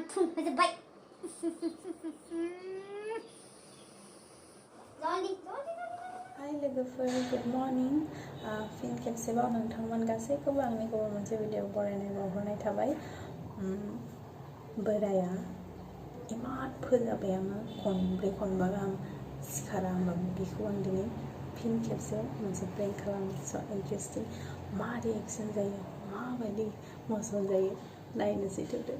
फुंहोजोब्बाय हाय लोगोफोर good morning फिन खेबसेबाव नोंथांमोन गासैखौबो आंनि गुबुन मोनसे भिडिअ बरायनाय बावहरनाय थाबाय बोराया इमान फोजाबाय आङो खनब्रै खनबा गाहाम सिखारा होमबाबो बेखौ आं दिनै फिन खेबसे मोनसे प्रेंक खालामनो स' इन्टारेस्टिं मा रिएक्सन जायो माबायदि मसन जायो नायनोसै थौदो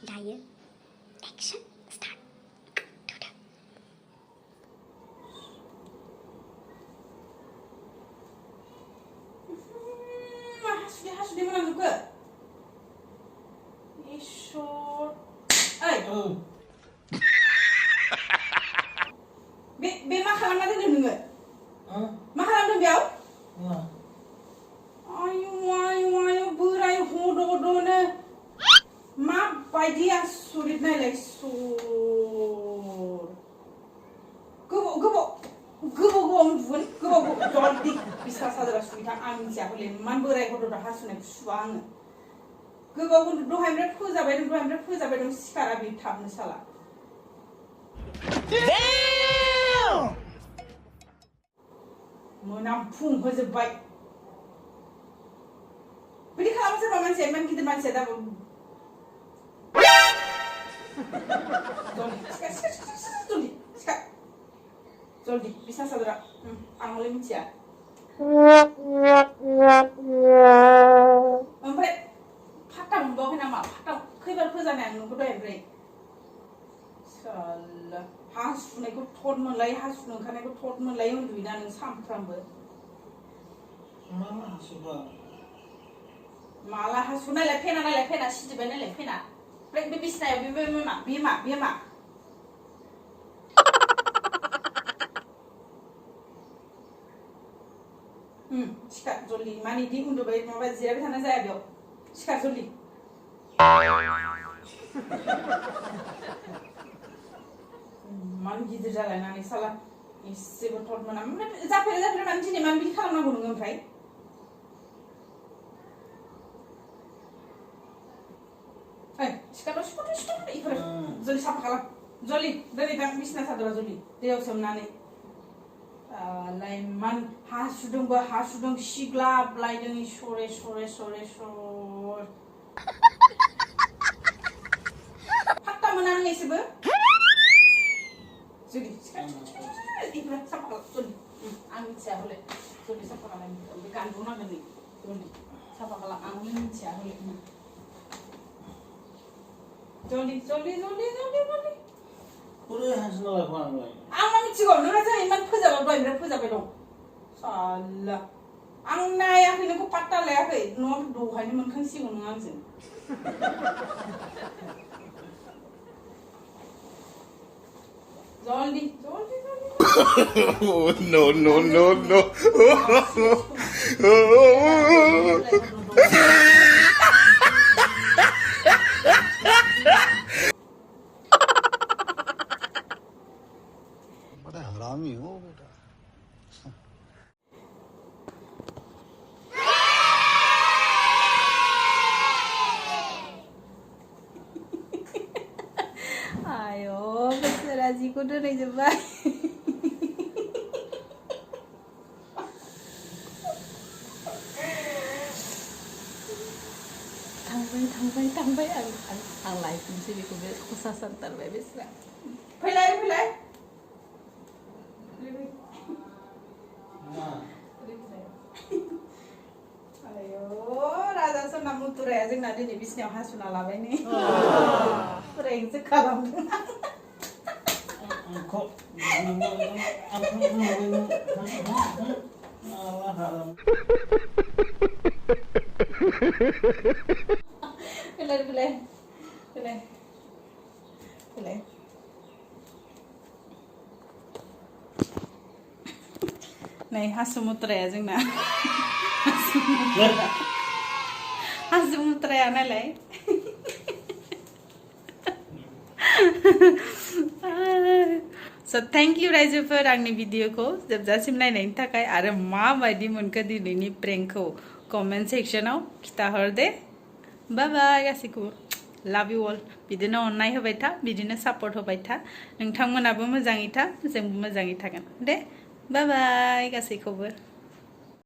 दायो एक्शन स्टार्ट हासुदै मोनामजोबखो इसर ओइ बे मा खालामना दोनदों नोङो मा खालामदों बेयाव आयु बोराय हद हदनो माबायदि आसरित नायलाय सर गोबाव उन्दुगोन गोबाव जल्दि बिसना सादोरा सुनिथा आं मिथिया हले इमान बोराय हददा हासुनायखौ सुवा आङो गोबाव उन्दु दहायनिफ्राय फोजाबाय दं सिखारा बे थाबनो साला मोनामफुंहोजोब्बाय बिदि खालामो सोरबा मानसिया इमान गिदिर मानसिया दाबो जल्दी बिसना सादोरा आं हले मिथिया ओमफ्राय फात्ता मोनबावाखै नामा फात्ता खैबार फोजानाय आं नोंखौ दहायनिफ्राय साला हासुनायखौ थद मोनलाय हासुनो ओंखारनायखौ थद मोनलाय उन्दुयोना नों सानफ्रामबो माला हासु नायलाय फेना सिजोबबाय नायलाय फेना ओमफ्राय बे बिसनायाव बे मा सिखार जल्दी माने इदि उन्दुबाय माबा जिरायबाय थाना जाया बेयाव सिखार जल्दी मान गिदिर जालायनानै साला एसेबो थद मोना जाफेरा माने दिनै मानो बिदि खालामनांगौ नोङो ओमफ्राय सिखार इफोर जल्दी साफा खालाम जल्दी दोनै दां बिसना सादोरा जल्दी दैयाव सोमनानै इमान हासुदों सिग्लाबलायदों सरे फात्ता मोना नों एसेबो जल्दी सिखार इफोर साफा खालाम जल्दी आं मिथिया हले जल्दी साफा खालाम बे गानबो नांगोन नै जल्दी साफा खालाम आं हले मिथिया हले जल्दी बोरै हासुना लाखो आंलाय आं मा मिथिगौ नोंहा जों इमान दहायनिफ्राय फोजाबाय दं साला आं नायाखै नोंखौ पात्ता लायाखै न'आव दहायनो मोनखांसिगौ नों आंजों जल्दी no बड़ा हरामी हो बेटा आयो बोसोराजिखौ दोनहैजोब्बाय थांबाय आं लायफिनसै बेखौ बे खसा सानथारबाय बेस्रा फैलाय आयो राजा सोरना मुतुराया जोंना दिनै बिसनायाव हासुना लाबाय नै प्रेंकसो खालामदों Boleh. Nih Basumatary जोंना Basumatary नालाय So thank you रायजोफोर आंनि भिडिअखौ जोबजासिम नायनायनि थाखाय आरो माबायदि मोनखो दिनैनि प्रेंकखौ कमेन्ट सेक्सनाव खिथाहर दे बाय बाय गासैखौबो लाभ इउ अल बिदिनो अननाय होबाय था बिदिनो सापर्ट होबाय था नोंथांमोनाबो मोजाङै था जोंबो मोजाङै थागोन दे बाय बाय गासैखौबो